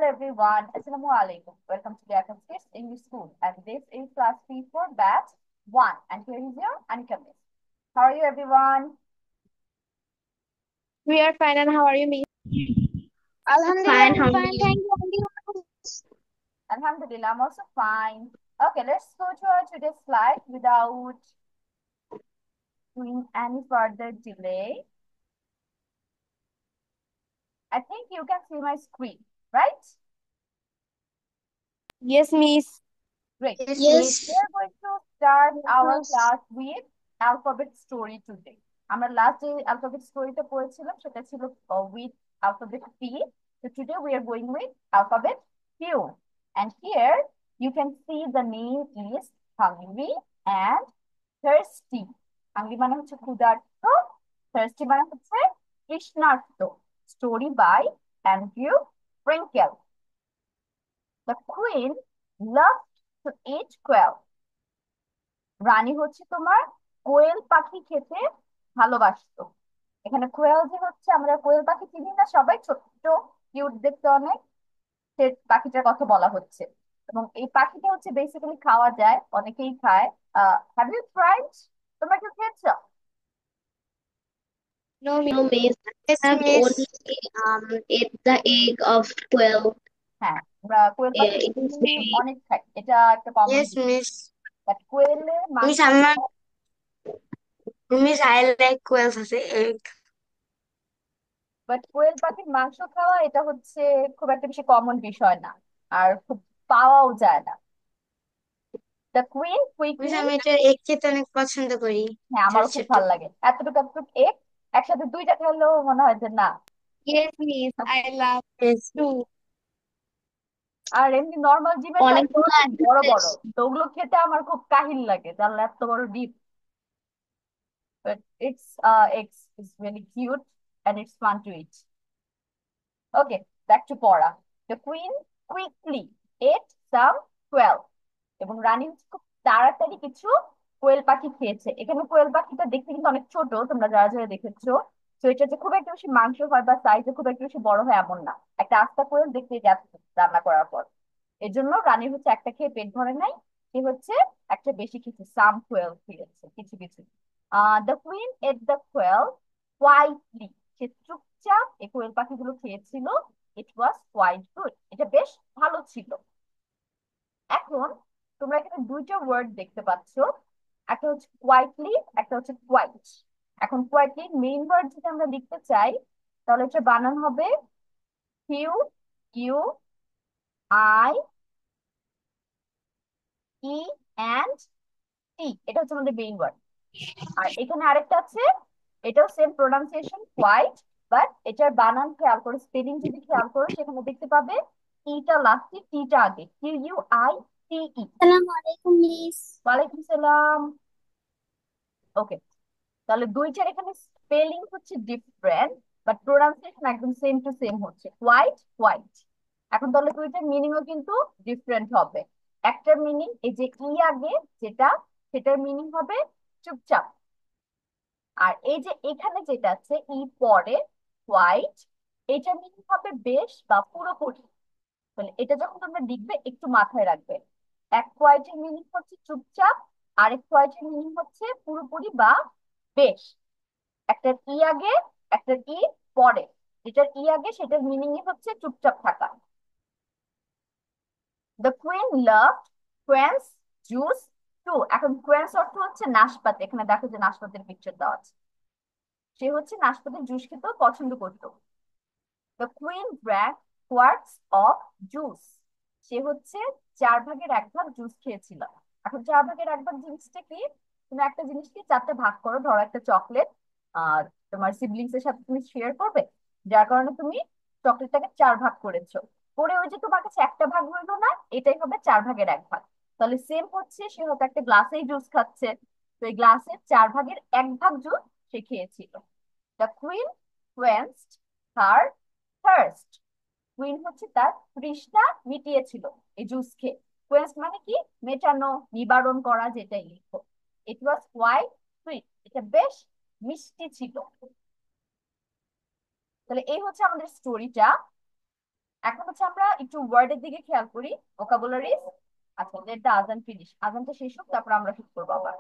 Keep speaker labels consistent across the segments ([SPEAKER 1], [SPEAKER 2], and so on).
[SPEAKER 1] everyone. Assalamu alaikum. Welcome to the Kids English School. And this is class P4 batch 1. And here is your Anika Miss. How are you, everyone?
[SPEAKER 2] We are fine, and how are you, Miss?
[SPEAKER 3] Alhamdulillah,
[SPEAKER 4] Fine, how
[SPEAKER 3] I'm
[SPEAKER 4] are
[SPEAKER 3] fine.
[SPEAKER 4] you?
[SPEAKER 3] Thank you.
[SPEAKER 1] Alhamdulillah, I'm also fine. Okay, let's go to our today's slide without doing any further delay. I think you can see my screen, right?
[SPEAKER 2] Yes, Miss.
[SPEAKER 1] Great.
[SPEAKER 3] Yes.
[SPEAKER 1] We are going to start our class with alphabet story today. আমরা last যে alphabet storyটা পড়েছিলাম সেটা ছিল with alphabet P. So today we are going with alphabet Q. And here you can see the name is hungry and thirsty. Hungry মানে হচ্ছে ক্ষুধার্ত, thirsty মানে হচ্ছে তৃষ্ণার্ত. Story by Andrew Frankel. The queen loved to eat quail. রানী হচ্ছে তোমার কোয়েল পাখি খেতে ভালোবাসতো. এখানে কোয়েল যে হচ্ছে আমরা কোয়েল পাখি চিনি না সবাই, ছোট্ট কিউট দেখতে অনেক, সে পাখিটার কথা বলা হচ্ছে। এবং এই পাখিটা হচ্ছে বেসিক্যালি খাওয়া যায়, অনেকেই খায়। Have you tried? তোমরা কেউ খেয়েছো?
[SPEAKER 2] No, Miss.
[SPEAKER 4] No, miss.
[SPEAKER 3] Yes,
[SPEAKER 4] I have
[SPEAKER 3] miss.
[SPEAKER 4] only ate the egg of quail.
[SPEAKER 1] হ্যাঁ, আমরা কোয়েল পাখি
[SPEAKER 4] It is very
[SPEAKER 1] অনেক খাই, এটা একটা কমন
[SPEAKER 3] Yes,
[SPEAKER 1] জিনিস।
[SPEAKER 3] miss.
[SPEAKER 1] বাট কোয়েলের
[SPEAKER 3] Miss,
[SPEAKER 1] মাংস,
[SPEAKER 3] I like quails as an egg.
[SPEAKER 1] But কোয়েল পাখির মাংস খাওয়া এটা হচ্ছে খুব একটা বেশি কমন বিষয় না, আর খুব পাওয়াও যায় না। দ্য কুইন
[SPEAKER 3] মিস,
[SPEAKER 1] কুইকলি,
[SPEAKER 3] আমি এটা egg খেতে অনেক পছন্দ করি।
[SPEAKER 1] হ্যাঁ
[SPEAKER 3] ছোট
[SPEAKER 1] আমারও খুব
[SPEAKER 3] ছোট।
[SPEAKER 1] ভালো লাগে, এতটুকু এতটুকু এক একসাথে দুইটা খেলেও মনে হয় যে না।
[SPEAKER 2] Yes, Miss. I love
[SPEAKER 3] Yes.
[SPEAKER 2] too.
[SPEAKER 1] আর এমনি নর্মাল ডিমের সাইজও
[SPEAKER 4] অনেকগুলো
[SPEAKER 1] খুব বড় বড়,
[SPEAKER 4] advantage.
[SPEAKER 1] তো ওগুলো খেতে আমার খুব কাহিল লাগে, জানলা এত বড় ডিম। But it's eggs is very cute and it's fun to eat. Okay, back to পড়া। The queen quickly at some 12, এবং রানী হচ্ছে খুব তাড়াতাড়ি কিছু কোয়েল পাখি খেয়েছে। এখানে কোয়েল পাখিটা দেখতে কিন্তু অনেক ছোট, তোমরা যারা যারা দেখেছো। তো এটা যে খুব একটা বেশি মাংস হয় বা সাইজে খুব একটা বেশি বড় হয় এমন না, একটা আস্তা কোয়েল দেখতে যাচ্ছে রান্না করার পর। এর জন্য রানীর হচ্ছে একটা খেয়ে পেট ভরে নাই, সে হচ্ছে একটা বেশি খেয়েছে, সাম কোয়েল খেয়েছে কিছু কিছু। The queen ate the quail quietly, সে চুপচাপ এই কোয়েল পাখিগুলো খেয়েছিল। ইট ওয়াজ কোয়াইট গুড, এটা বেশ ভালো ছিল। এখন তোমরা এখানে দুইটা ওয়ার্ড দেখতে পাচ্ছ, একটা হচ্ছে কোয়াইটলি, একটা হচ্ছে কোয়াইট। এখন কোয়াইটলি মেইন ওয়ার্ড যদি আমরা লিখতে চাই তাহলে এটা বানান হবে Q U I E and T, এটা হচ্ছে আমাদের মেইন ওয়ার্ড। আর এখানে আরেকটা আছে, এটাও সেম প্রোনাউন্সিয়েশন কোয়াইট, বাট এটার বানান খেয়াল করো, স্পেলিং যদি খেয়াল করো সেখানে দেখতে পাবে ইটা লাস্টে, টিটা আগে, কিউ ইউ আই টি ই।
[SPEAKER 3] আসসালামু আলাইকুম, মিস।
[SPEAKER 1] ওয়ালাইকুম সালাম। ওকে, তাহলে দুইটার এখানে স্পেলিং হচ্ছে ডিফারেন্ট, বাট প্রোনাউন্সিয়েশন একদম সেম টু সেম হচ্ছে হোয়াইট হোয়াইট। এখন তাহলে দুইটার মিনিংও কিন্তু ডিফারেন্ট হবে। একটার মিনিং এই যে ই আগে যেটা, সেটার মিনিং হবে চুপচাপ। আর এই যে এখানে যেটা আছে ই পরে হোয়াইট, এটার মিনিং হবে বেশ বা পুরোপুরি। তাহলে এটা যখন তোমরা লিখবে একটু মাথায় রাখবে, এক কোয়াইটের মিনিং হচ্ছে চুপচাপ, আরেক কোয়াইটের মিনিং হচ্ছে পুরোপুরি বা বেশ। একটা ই আগে, একটা ই পরে, যেটার ই আগে সেটার মিনিং হচ্ছে চুপচাপ থাকা। The queen loved quince juice too. এখন কোয়েন্স অর্থ হচ্ছে নাশপাতি, এখানে দেখো যে নাশপাতির পিকচার দেওয়া আছে, সে হচ্ছে নাশপাতির জুস খেতেও পছন্দ করতো। The queen drank quarts of juice, সে হচ্ছে 4/1 জুস খেয়েছিল। এখন 4/1 জিনিসটা কি? তুমি একটা জিনিসকে 4টে ভাগ করো, ধরো একটা চকলেট আর তোমার সিবলিংস এর সাথে তুমি শেয়ার করবে, যার কারণে তুমি চকলেটটাকে 4 ভাগ করেছো, করে ওই যে তোমার কাছে একটা ভাগ হইলো না, এটাই হবে 4/1। তাহলে সেম হচ্ছে, সে হয়তো একটা গ্লাসেই জুস খাচ্ছে, তো এই গ্লাসের 4/1 জুস সে খেয়েছিল। The queen quenched her thirst, queen হচ্ছে তার তৃষ্ণা মিটিয়েছিল এই জুস খেয়ে। কোয়েন্স মানে কি? মেটানো, নিবারণ করা, যেটাই লিখো। ইট ওয়াজ কোয়াইট সুইট, এটা বেশ মিষ্টি ছিল। তাহলে এই হচ্ছে আমাদের স্টোরিটা। এখন হচ্ছে আমরা একটু ওয়ার্ডের দিকে খেয়াল করি, ভোকাবুলারিজ। আচ্ছা, লেট দ্য আজান ফিনিশ, আজানটা শেষ হোক, তারপর আমরা শুরু করবো আবার।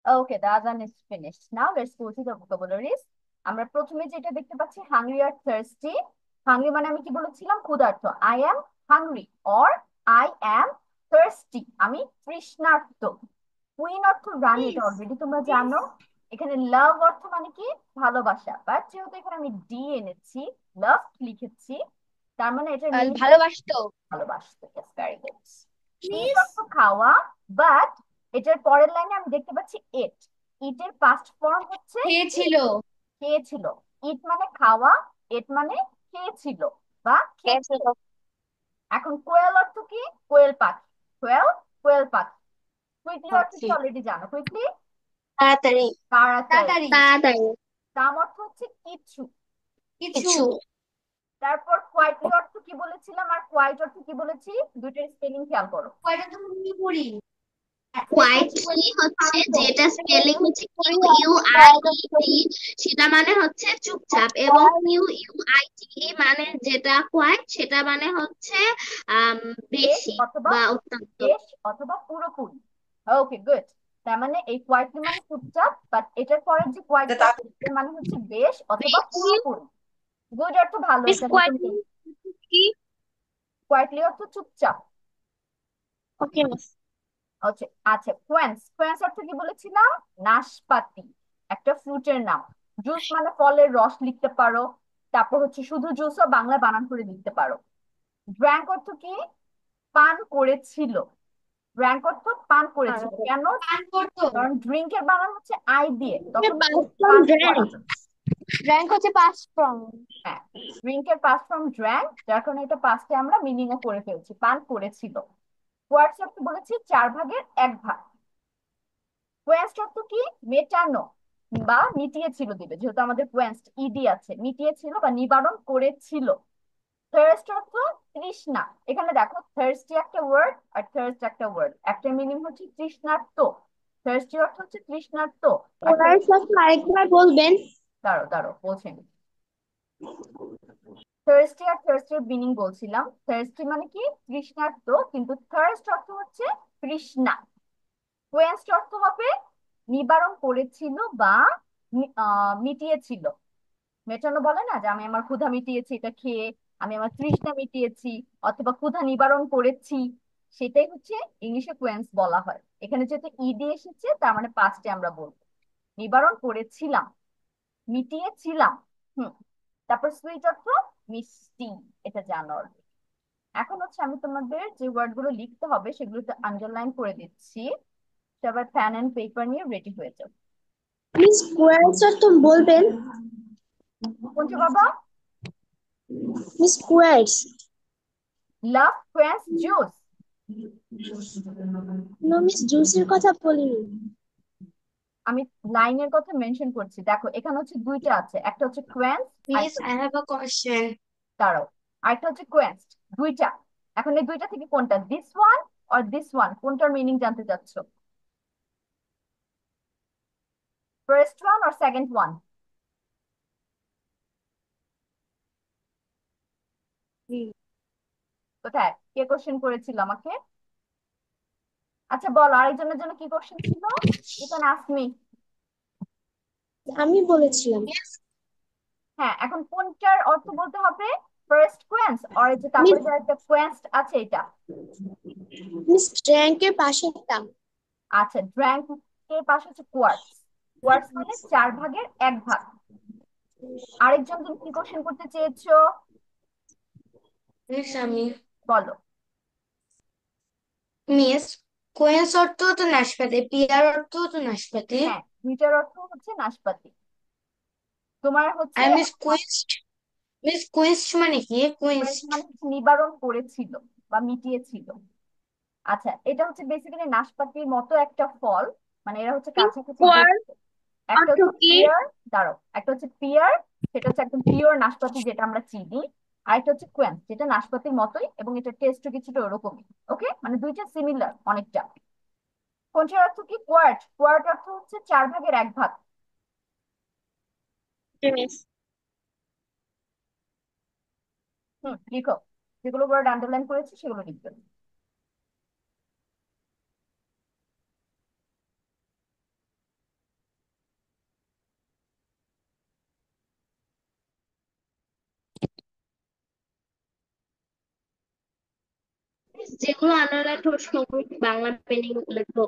[SPEAKER 1] ওকে, দ্য আজান is finished. Now let's go to the vocabularies. আমরা প্রথমে যেটা দেখতে পাচ্ছি, হাংরি আর থার্স্টি। হাংরি মানে আমি কি বলেছিলাম? ক্ষুধার্ত। I am hungry or I am thirsty, আমি তৃষ্ণার্ত। কুইন অর্থ রানী, এটা অলরেডি তোমরা জানো। এখানে লাভ অর্থ মানে কি? ভালোবাসা। বাট যেহেতু এখানে আমি ডি এনেছি, লাভ লিখেছি, তার মানে এটার মিনিং
[SPEAKER 2] ভালোবাসতো।
[SPEAKER 1] ভালোবাসতে। Yes, very good. Eat
[SPEAKER 2] miss
[SPEAKER 1] অর্থ খাওয়া, বাট এটার পরের লাইনে আমি দেখতে পাচ্ছি এট। ইটের পাস্ট ফর্ম হচ্ছে
[SPEAKER 2] খেয়েছিল।
[SPEAKER 1] খেয়েছিল। ইট মানে খাওয়া, এট মানে খেয়েছিল বা খেয়েছে।
[SPEAKER 2] খেয়েছিল।
[SPEAKER 1] এখন কোয়েল অর্থ কি? কোয়েল পাখি। কোয়েল, কোয়েল পাখি। কুইকলি অর্থ কি?
[SPEAKER 3] হচ্ছে
[SPEAKER 1] অলরেডি জানো। কুইকলি,
[SPEAKER 3] তাড়াতাড়ি
[SPEAKER 1] তাড়াতাড়ি।
[SPEAKER 2] তাড়াতাড়ি।
[SPEAKER 4] তাড়াতাড়ি।
[SPEAKER 1] কাম অর্থ হচ্ছে কিছু।
[SPEAKER 2] কিছু।
[SPEAKER 3] কিছু
[SPEAKER 1] তারপর কোয়াইটলি অর্থ কি বলেছিলাম, আর কোয়াইট অর্থ কি বলেছি? দুইটার স্পেলিং খেয়াল করো।
[SPEAKER 2] কয়টা তো মনে পড়ি।
[SPEAKER 4] কোয়াইটলি হচ্ছে, যেটা স্পেলিং হচ্ছে কিউ ইউ আই ই টি, সেটা মানে হচ্ছে চুপচাপ। এবং কিউ ইউ আই টি মানে যেটা কোয়াইট, সেটা মানে হচ্ছে আম,
[SPEAKER 1] বেশ
[SPEAKER 4] বেশি
[SPEAKER 1] অথবা
[SPEAKER 4] বা অত্যন্ত।
[SPEAKER 1] বেশ অথবা পুরোপুরি। ওকে, গুড। তার মানে এই কোয়াইটলি মানে চুপচাপ, বাট এটার পরের যে কোয়াইটলি এর মানে হচ্ছে বেশ অথবা
[SPEAKER 4] বেশি।
[SPEAKER 1] পুরোপুরি। গুড অর্থ ভালো,
[SPEAKER 2] মিস
[SPEAKER 1] এটা নতুন।
[SPEAKER 2] কোয়াইটলি কি?
[SPEAKER 1] কোয়াইটলি অর্থ চুপচাপ।
[SPEAKER 3] ওকে মিস
[SPEAKER 1] আচ্ছা আচ্ছা, কোয়েন্স। কোয়েন্স অর্থ কি বলেছিলাম? নাশপাতি, একটা ফ্রুটের নাম। জুস মানে ফলের রস লিখতে পারো। তারপর হচ্ছে শুধু জুসও বাংলা বানান করে লিখতে পারো। ড্র্যাঙ্ক অর্থ কি? পান করেছিল। ড্র্যাঙ্ক অর্থ পান করেছিল। কেন?
[SPEAKER 2] পান করতো।
[SPEAKER 1] কারণ ড্রিঙ্কের বানান হচ্ছে আই দিয়ে, তখন
[SPEAKER 3] পাস ফ্রম
[SPEAKER 1] পান করা।
[SPEAKER 3] ড্র্যাঙ্ক
[SPEAKER 2] র্যাঙ্ক হচ্ছে পাস ফ্রম।
[SPEAKER 1] হ্যাঁ, ড্রিঙ্কের পাস ফ্রম ড্র্যাঙ্ক, যার কারণে এটা পাস্টে আমরা মিনিংও করে ফেলছি, পান করেছিল। কোয়ার্টস অর্থ বলেছি 4/1 ভাগ। কোয়েস্ট অর্থ কি? মেটানো বা মিটিয়েছিল দিবে, যেহেতু আমাদের কোয়েস্ট ইডি আছে, মিটিয়েছিল বা নিবারণ করেছিল। থার্স্ট অর্থ তৃষ্ণা। এখানে দেখো থার্স্টি একটা ওয়ার্ড আর থার্স্ট একটা ওয়ার্ড, একটা মিনিং হচ্ছে তৃষ্ণার্ত। থার্স্টি অর্থ হচ্ছে তৃষ্ণার্ত, আর
[SPEAKER 3] ওয়ার্ডস আরেকবার বলবেন?
[SPEAKER 1] দাঁড়ো দাঁড়ো বলছেন। থার্স্টি আর থার্স্টের মিনিং বলছিলাম। থার্স্টি মানে কি তৃষ্ণার্ত, কিন্তু থার্স্ট অর্থ হচ্ছে তৃষ্ণা। কোয়েন্সড অর্থ হবে নিবারণ করেছিল বা মিটিয়েছিল। মেটানো বলে না যে আমি আমার ক্ষুধা মিটিয়েছি এটা খেয়ে, আমি আমার তৃষ্ণা মিটিয়েছি, অথবা ক্ষুধা নিবারণ করেছি, সেটাই হচ্ছে ইংলিশে কোয়েন্স বলা হয়। এখানে যেহেতু ইডি এসেছে তার মানে পাস্টে আমরা বলবো নিবারণ করেছিলাম, মিটিয়েছিলাম। হুম। তারপর সুইট অর্থ মিষ্টি, এটা জানো already। এখন হচ্ছে আমি তোমাদের যে ওয়ার্ড গুলো লিখতে হবে সেগুলোতে আন্ডারলাইন করে দিচ্ছি। সবাই পেন এন্ড পেপার নিয়ে রেডি হয়ে যাও।
[SPEAKER 3] মিস ওয়ার্ডস তো বলবেন?
[SPEAKER 1] কোনটা বাবা?
[SPEAKER 3] মিস ওয়ার্ডস।
[SPEAKER 1] লাভ কোয়েন্স জুস।
[SPEAKER 3] নো মিস জুসের কথা বলিনি।
[SPEAKER 1] আমি লাইনের কথা মেনশন করছি, দেখো এখানে হচ্ছে দুইটা আছে, একটা হচ্ছে কোয়েন্স আর
[SPEAKER 2] Miss, I have a question.
[SPEAKER 1] দাঁড়াও, আরেকটা হচ্ছে কোয়েন্সড। দুইটা। এখন এই দুইটা থেকে কোনটা, this one or this one, কোনটার মিনিং জানতে চাচ্ছো? First one or second one? কোথায় কে কোশ্চেন করেছিল আমাকে? আচ্ছা বলো, আরেকজনের জন্য কি কোশ্চেন ছিল? You can ask me.
[SPEAKER 3] আমি বলেছিলাম।
[SPEAKER 1] হ্যাঁ, এখন কোনটার অর্থ বলতে হবে? ফার্স্ট কোয়েন্স অর এই যে তারপরে যে একটা কোয়েন্সড আছে এটা?
[SPEAKER 3] মিস ট্যাঙ্কের পাশেরটা।
[SPEAKER 1] আচ্ছা, ড্র্যাঙ্ক এর পাশে হচ্ছে কোয়ার্টস। কোয়ার্টস মানে 4 ভাগের 1 ভাগ। আরেকজন তুমি কি কোশ্চেন করতে চেয়েছো?
[SPEAKER 2] Miss, আমি
[SPEAKER 1] বলো।
[SPEAKER 2] মিস কোয়েন্স অর্থ তো নাশপাতি, পিয়ার অর্থ তো নাশপাতি।
[SPEAKER 1] হ্যাঁ, দুইটার অর্থ হচ্ছে নাশপাতি। তোমার হচ্ছে
[SPEAKER 2] আর মিস কুইন্সড মানে কি? কুইন্সড
[SPEAKER 1] মানে হচ্ছে নিবারণ করেছিল বা মিটিয়েছিল। আচ্ছা, এটা হচ্ছে বেসিক্যালি নাশপাতির মতো একটা ফল, মানে এরা হচ্ছে কাছাকাছি
[SPEAKER 3] কোয়ার
[SPEAKER 1] দেখতে। একটা
[SPEAKER 3] অর্থ
[SPEAKER 1] হচ্ছে
[SPEAKER 3] কি?
[SPEAKER 1] পিয়ার, দাঁড়াও, একটা হচ্ছে পিয়ার, সেটা হচ্ছে একদম পিওর নাশপাতি যেটা আমরা চিনি। আর একটা হচ্ছে কোয়েন্স, যেটা নাশপাতির মতোই এবং এটা টেস্টও কিছুটা ওরকমই। ওকে, মানে দুইটা সিমিলার অনেকটা। কোনটার অর্থ কি? কোয়ার্ট। কোয়ার্ট অর্থ হচ্ছে 4 ভাগের 1 ভাগ।
[SPEAKER 3] মিস
[SPEAKER 1] হুম, লিখো। যেগুলো ওয়ার্ড আন্ডারলাইন করেছি সেগুলো লিখবে।
[SPEAKER 4] যেগুলো আন্ডারলাইন করছো ওগুলো কি বাংলা স্পেলিং লিখবো?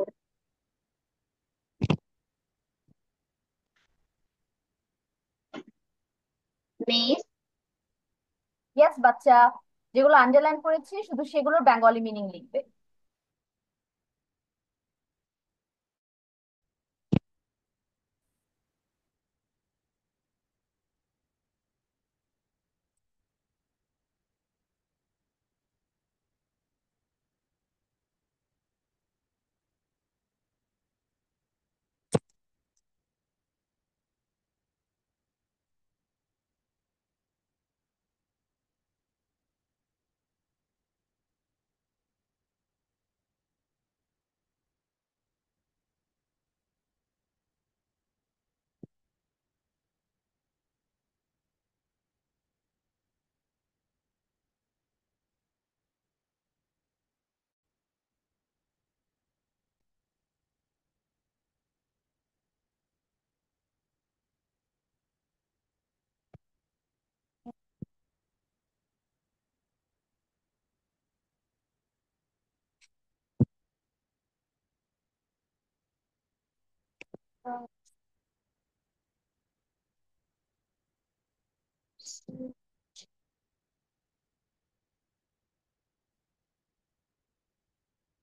[SPEAKER 4] মিস
[SPEAKER 1] ইয়েস বাচ্চা, যেগুলো আন্ডারলাইন করেছি শুধু সেগুলোর বেঙ্গলি মিনিং লিখবে।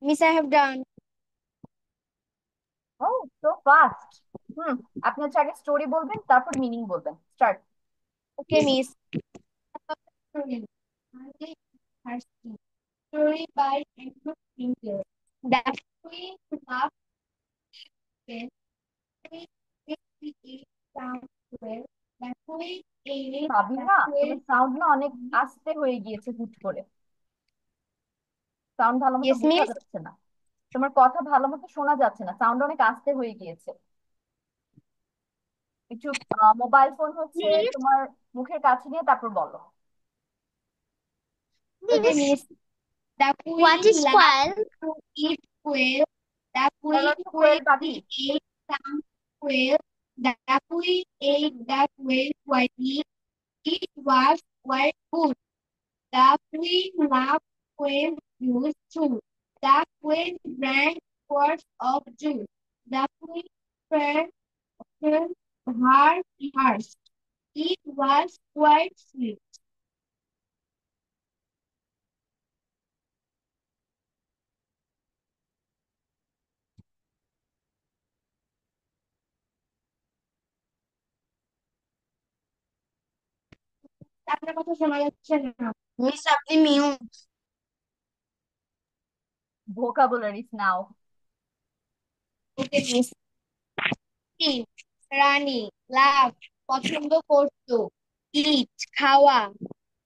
[SPEAKER 2] Miss, I have done.
[SPEAKER 1] ও, সো ফাস্ট। হুম। আপনি হচ্ছে আগে স্টোরি বলবেন, তারপর মিনিং বলবেন। Start.
[SPEAKER 2] Okay, Miss. Story by Andrew Winkler. The story of when we down where the boy ate
[SPEAKER 1] Sabina, তোমার সাউন্ড না অনেক আস্তে হয়ে গিয়েছে হুট করে। সাউন্ড ভালো মতো
[SPEAKER 2] Yes,
[SPEAKER 1] বোঝা
[SPEAKER 2] miss.
[SPEAKER 1] যাচ্ছে না। তোমার কথা ভালো মতো শোনা যাচ্ছে না, সাউন্ড অনেক আস্তে হয়ে গিয়েছে। একটু মোবাইল ফোন হচ্ছে
[SPEAKER 3] Miss,
[SPEAKER 1] তোমার মুখের কাছে নিয়ে তারপর বলো।
[SPEAKER 2] Okay,
[SPEAKER 3] miss,
[SPEAKER 2] miss. The
[SPEAKER 3] what
[SPEAKER 2] queen
[SPEAKER 3] is
[SPEAKER 2] loved
[SPEAKER 3] quail?
[SPEAKER 2] to eat quail. The
[SPEAKER 1] তাহলে
[SPEAKER 2] queen
[SPEAKER 1] হচ্ছে কোয়েল পাখি।
[SPEAKER 2] quickly ate some quail. The queen ate the quail quietly. It was quite good. The queen loved quail juice too. The queen drank quarts of juice. The queen fed her horse. It was quite sweet. আপনার কথা শোনা যাচ্ছে না।
[SPEAKER 3] Miss, আপনি mute.
[SPEAKER 1] Vocabularies নাও।
[SPEAKER 2] Okay miss. রানী, love, পছন্দ করতো, ইট, খাওয়া,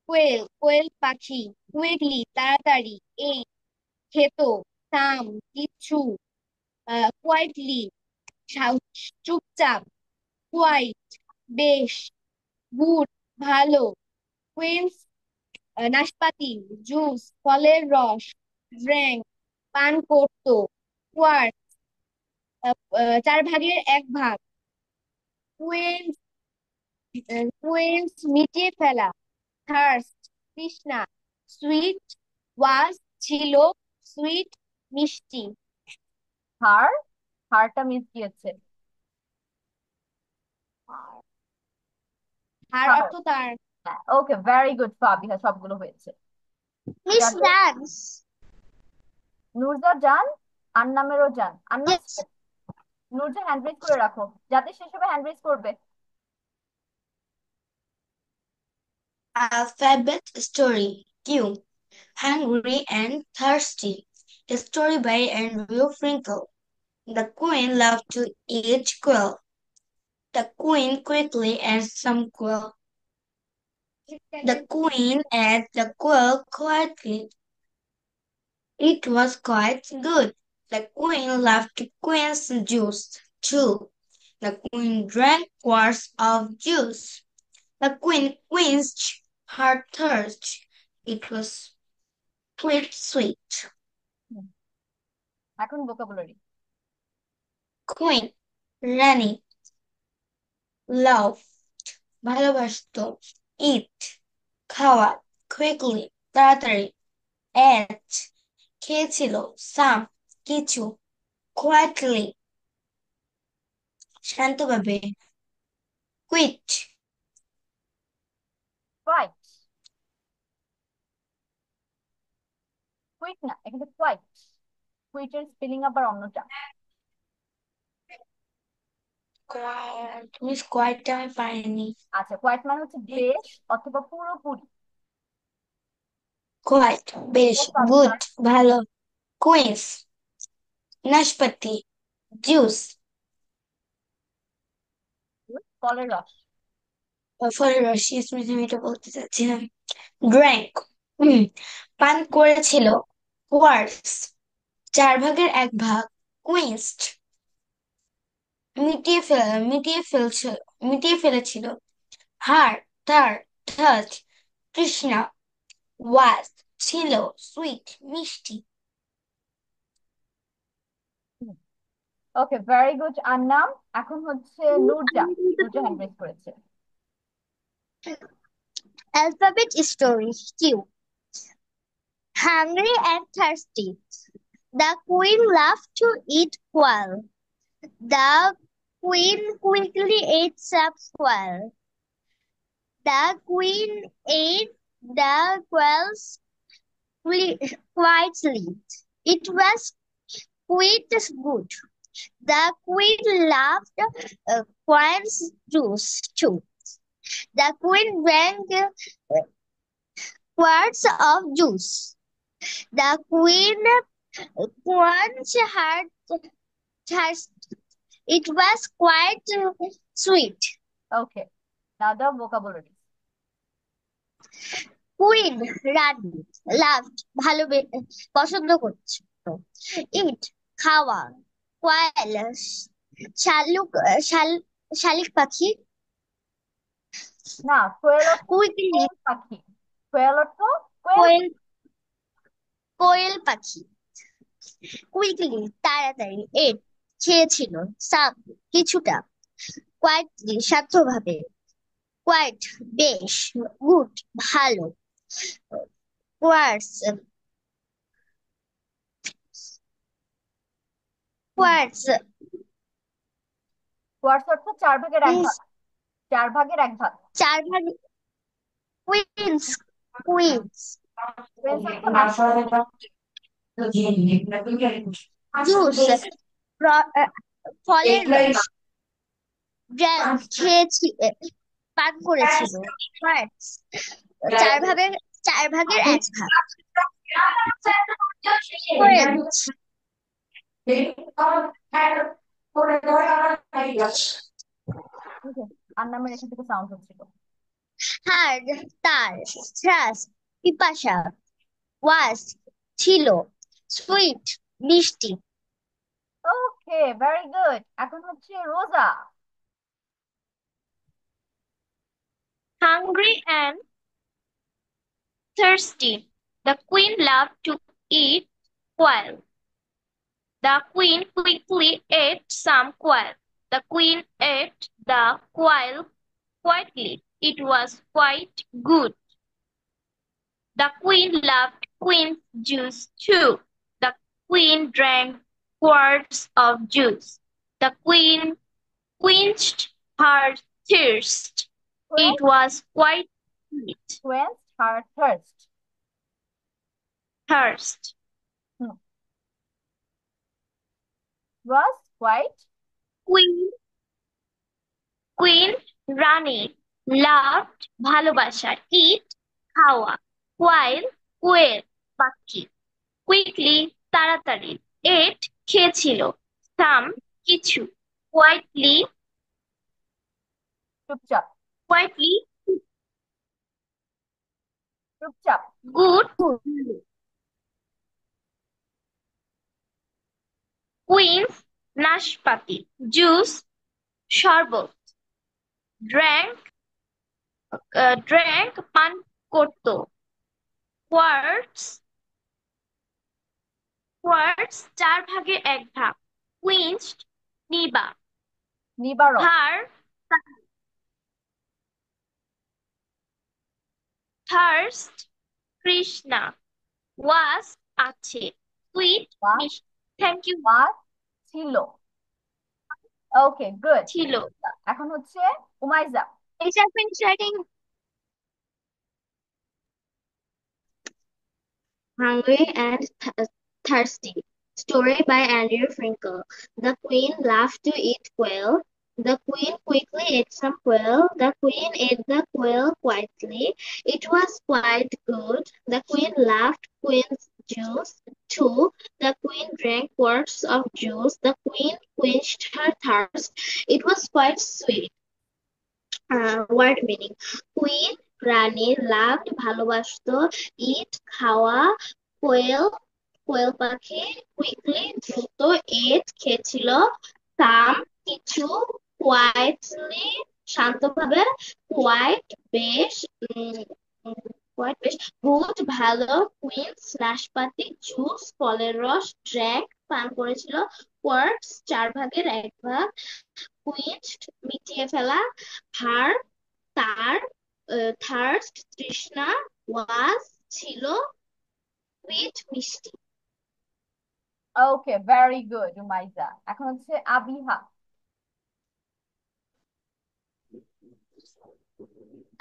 [SPEAKER 2] কোয়েল, কোয়েল পাখি, কুইকলি, তাড়াতাড়ি, এই, খেত, সাম, কিছু, কোয়াইটলি, চুপচাপ, কোয়াইট, বেশ, গুড, ভালো, কুইন্স, নাশপাতি, জুস, ফলের রস, ড্রিঙ্ক, পান করতো, কোয়ার্ট, 1/4 ভাগ, কুইন্স, কুইন্স, মিটিয়ে ফেলা, থার্স্ট, তৃষ্ণা, সুইট, ওয়াজ, ছিল, সুইট, মিষ্টি।
[SPEAKER 1] হার, হারটা মিস গিয়েছে।
[SPEAKER 2] হার
[SPEAKER 1] হার,
[SPEAKER 2] অর্থ তার।
[SPEAKER 1] ওকে, ভেরি গুড ফাবিহা, সবগুলো হয়েছে।
[SPEAKER 3] Miss,
[SPEAKER 1] যাদের
[SPEAKER 3] dance.
[SPEAKER 1] নুরজা জান, আর নামেরও জান, আর নাম
[SPEAKER 3] Yes.
[SPEAKER 1] নুরজা হ্যান্ড রেজ করে রাখো, যাতে শেষ হবে হ্যান্ড রেজ করবে।
[SPEAKER 5] Alphabet Story Q. Hungry and Thirsty. A story by Andrew Frankel. The queen loved to eat quail. The queen quickly ate some quail. The queen ate the quail quietly. It was quite good. The queen loved queen's juice too. The queen drank quarts of juice. The queen quenched her thirst. It was quite sweet.
[SPEAKER 1] এখন vocabulary.
[SPEAKER 5] Queen, রানী, love, ভালোবাসতো, eat, খাওয়া, quickly, তাড়াতাড়ি, ate, খেয়েছিল, some, কিছু, quietly, শান্তভাবে, quit,
[SPEAKER 1] quite, quit না, এখানে quite. কুইটের spelling আবার অন্যটা।
[SPEAKER 5] quiet, মিস কোয়াইটটা আমি পারিনি,
[SPEAKER 1] আচ্ছা, কোয়াইট মানে হচ্ছে বেশ অথবা পুরোপুরি।
[SPEAKER 5] quiet, বেশ,
[SPEAKER 1] Yes, Fabiha,
[SPEAKER 5] good, ভালো, queens, নাশপাতি, juice,
[SPEAKER 1] ফলের রস।
[SPEAKER 5] ফলের রস, স্মৃতি আমি এটা বলতে চাচ্ছিলাম, drank, পান করেছিল, quarts, 1/4 ভাগ, quenched, মিটিয়ে ফেলেছিল, হার, তার, thirst, তৃষ্ণা, was, ছিল, sweet, মিষ্টি।
[SPEAKER 1] ওকে, ভেরি গুড আন্নাম। এখন হচ্ছে নুরজা। নুরজা হ্যান্ড রেজ করেছে।
[SPEAKER 3] Alphabet story Q. Hungry and thirsty. The queen loved to eat quail. The queen quickly ate some quail. The queen ate the quails quietly. It was quite good. The queen loved quail's juice too. The queen drank quarts of juice. The queen quenched her thirst. It was quite sweet.
[SPEAKER 1] ওকে, নাও দাও vocabulary.
[SPEAKER 3] Queen রানী loved পছন্দ করছে। ইট খাওয়া। কোয়েল শালুক শালিক পাখি।
[SPEAKER 1] না, কোয়েল অর্থ
[SPEAKER 3] quickly
[SPEAKER 1] কোয়েল পাখি। কোয়েল অর্থ কোয়েল।
[SPEAKER 3] কোয়েল কোয়েল পাখি। কুইকলি তাড়াতাড়ি। এট খেয়েছিল। সাম কিছুটা। কোয়াইটলি শান্তভাবে। কোয়াইট বেশ। গুড ভালো। কোয়ার্টস কোয়ার্টস
[SPEAKER 1] কোয়ার্টস অর্থ 4 ভাগের 1 ভাগ। 4 ভাগের 1 ভাগ।
[SPEAKER 3] 4 ভাগ। কুইন্স কুইন্স
[SPEAKER 1] কোয়েন্স অর্থ নাশপাতি।
[SPEAKER 3] জুস ফলের রস। ড্রাঙ্ক পান করেছিল। কোয়ার্টস 4 ভাগের 1 ভাগ। কোয়েন্স
[SPEAKER 1] আর নামের এখান থেকে সাউন্ড হচ্ছিল।
[SPEAKER 3] হার্ড তার। থ্রাস্ট পিপাসা। ওয়াস ছিল। সুইট মিষ্টি।
[SPEAKER 1] ওকে, ভেরি গুড। এখন হচ্ছে রোজা।
[SPEAKER 2] Hungry and thirsty. The queen loved to eat quail. The queen quickly ate some quail. The queen ate the quail quietly. It was quite good. The queen loved queen's juice too. The queen drank quarts of juice. The queen quenched her thirst. It was quite sweet.
[SPEAKER 1] Quenched her thirst.
[SPEAKER 2] Thirst.
[SPEAKER 1] Was quite.
[SPEAKER 2] Queen Rani loved ভালোবাসা eat খাওয়া while quail পাখি quickly তাড়াতাড়ি ate খেয়েছিল some কিছু quietly
[SPEAKER 1] চুপচাপ। চুপচাপ।
[SPEAKER 2] good queens নাশপাতি juice শরবত drank পান করত quarts 4/1 quenched
[SPEAKER 1] নিবারণ।
[SPEAKER 2] her thirst কৃষ্ণা was আছে sweet
[SPEAKER 1] Was
[SPEAKER 2] thank you
[SPEAKER 1] was ছিল। ওকে, গুড।
[SPEAKER 2] ছিল
[SPEAKER 1] এখন হচ্ছে Umaiza.
[SPEAKER 3] Teacher finish writing.
[SPEAKER 4] Hungry and Thirsty. Story by Andrew Frankel. The queen loved to eat quail. The queen quickly ate some quail. The queen ate the quail quietly. It was quite good. The queen loved queen's juice too. The queen drank quarts of juice. The queen quenched her thirst. It was quite sweet. Word meaning. Queen Rani loved ভালোবাসতো eat খাওয়া কোয়েল পাখি quickly দ্রুত ate খেয়েছিল some কিছু quietly শান্তভাবে quite বেশ good ভালো queens নাশপাতি juice ফলের রস drank পান করেছিল quarts 4/1 quenched মিটিয়ে ফেলা her তার thirst তৃষ্ণা was ছিল sweet মিষ্টি।
[SPEAKER 1] ওকে, ভেরি গুড উমাইজা। এখন হচ্ছে Abiha.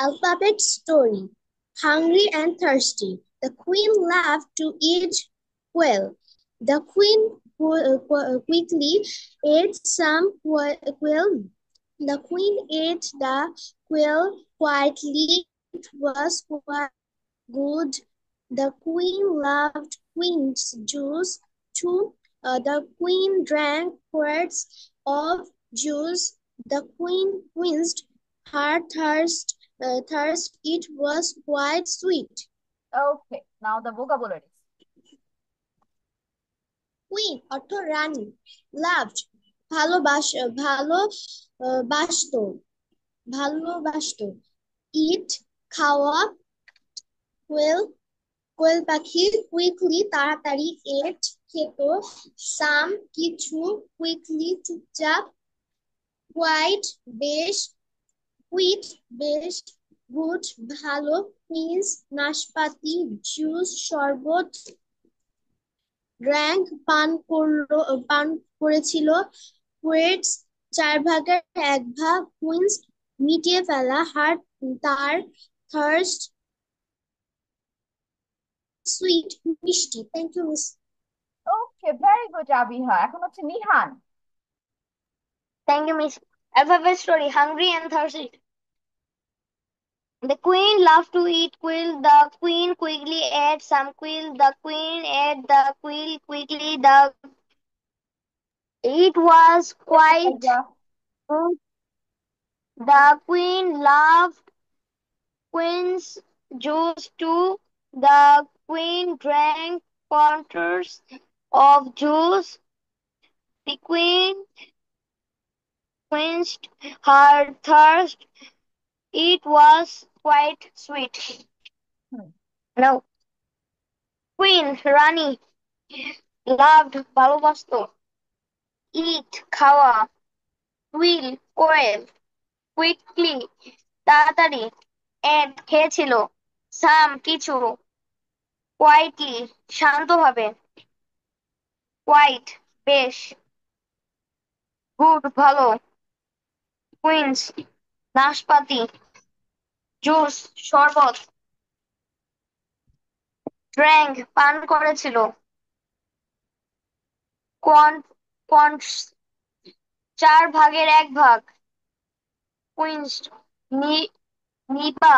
[SPEAKER 3] Alphabet story. Hungry and thirsty. The queen loved to eat quail. The queen quickly ate some quail. The queen ate the quail quietly. It was quite good. The queen loved queen's juice too. The queen drank quarts of juice. The queen quenched her thirst. thirst. It was quite sweet.
[SPEAKER 1] Okay, now the vocabularies.
[SPEAKER 3] Queen অর্থ রানী, loved ভালোবাসতো, eat খাওয়া, কোয়েল পাখি, quickly তাড়াতাড়ি, ate খেত, some কিছু, quickly চুপচাপ, quite বেশ, quit বেশ, good ভালো, quince নাশপাতি, juice শরবত, drank পান করেছিল, quits 1/4 quince মিটিয়ে ফেলা, তার, thirst sweet মিষ্টি। Thank you miss.
[SPEAKER 1] Okay, very good, Abiha. এখন হচ্ছে Nihan.
[SPEAKER 4] Thank you, Miss. Alphabet story, hungry and thirsty. The queen loved to eat quill. The queen quickly ate some quill. The queen ate the quill quickly. It was quite good. The queen loved queen's juice too. The queen drank quarters of juice. The queen quenched her thirst. It was quite sweet. Now, queen Rani loved ভালোবাসতো, eat খাওয়া, will Koel, quickly তাড়াতাড়ি, ate খেয়েছিল, some কিছু, quietly শান্তভাবে, quite বেশ, good ভালো, quince নাশপাতি, juice শরবত, drank পান করেছিল, quants 1/4 quenched নিপা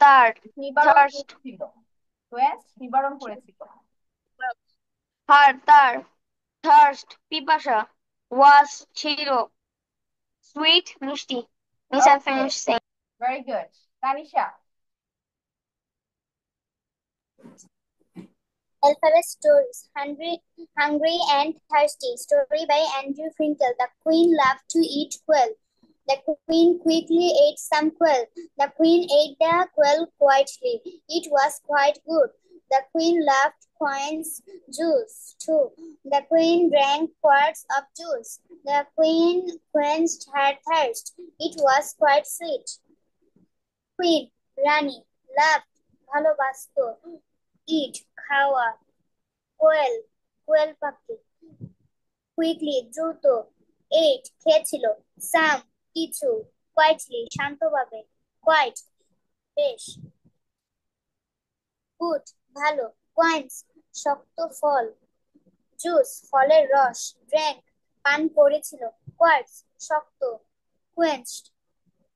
[SPEAKER 4] তার,
[SPEAKER 1] নিবারণ
[SPEAKER 4] thirst
[SPEAKER 1] করেছিল। Quench নিবারণ করেছিল।
[SPEAKER 4] তার, thirst পিপাসা, was ছিল, sweet মিষ্টি। Miss, I
[SPEAKER 1] Okay,
[SPEAKER 4] finished saying.
[SPEAKER 1] very good. Tanisha.
[SPEAKER 2] Alphabet stories. Hungry and thirsty. Story by Andrew Finkel. The queen loved to eat quail. The queen quickly ate some quail. The queen ate the quail quietly. It was quite good. The queen loved queen's juice too. The queen drank quarts of juice. The queen quenched her thirst. It was quite sweet. Queen, Rani, loved, ভালোবাসতো, eat, খাওয়া, কোয়েল পাখি, quickly দ্রুত, ate খেয়েছিল, some কিছু, quietly শান্তভাবে, quite বেশ, good ভালো, quince শক্ত ফল, juice ফলের রস, drank পান করেছিল, quarts শক্ত, quenched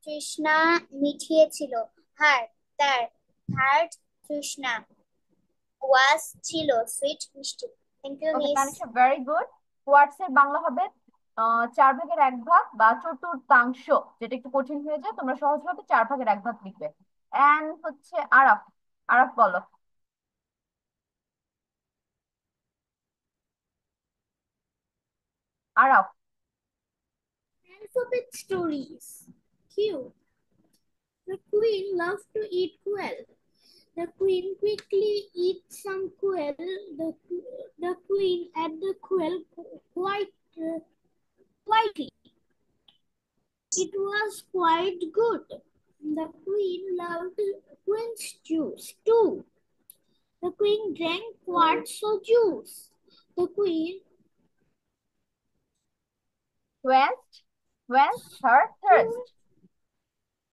[SPEAKER 2] তৃষ্ণা মিটিয়েছিল, তার, third তৃষ্ণা, was ছিল, sweet মিষ্টি। Thank you
[SPEAKER 1] Okay,
[SPEAKER 2] miss.
[SPEAKER 1] Tanisha, very good. Quarts এর বাংলা হবে 1/4 বা চতুর্থাংশ, যেটা একটু কঠিন হয়ে যায়, তোমরা সহজভাবে 1/4 লিখবে। এন্ড হচ্ছে আরাফ। আরাফ বলো। Araf.
[SPEAKER 2] Alphabet stories. Q. The queen loved to eat quail. The queen quickly eat some quail. The queen ate the quail quietly. It was quite good. The queen loved quince juice too. The queen drank quarts of juice. The queen
[SPEAKER 1] Quenched her thirst.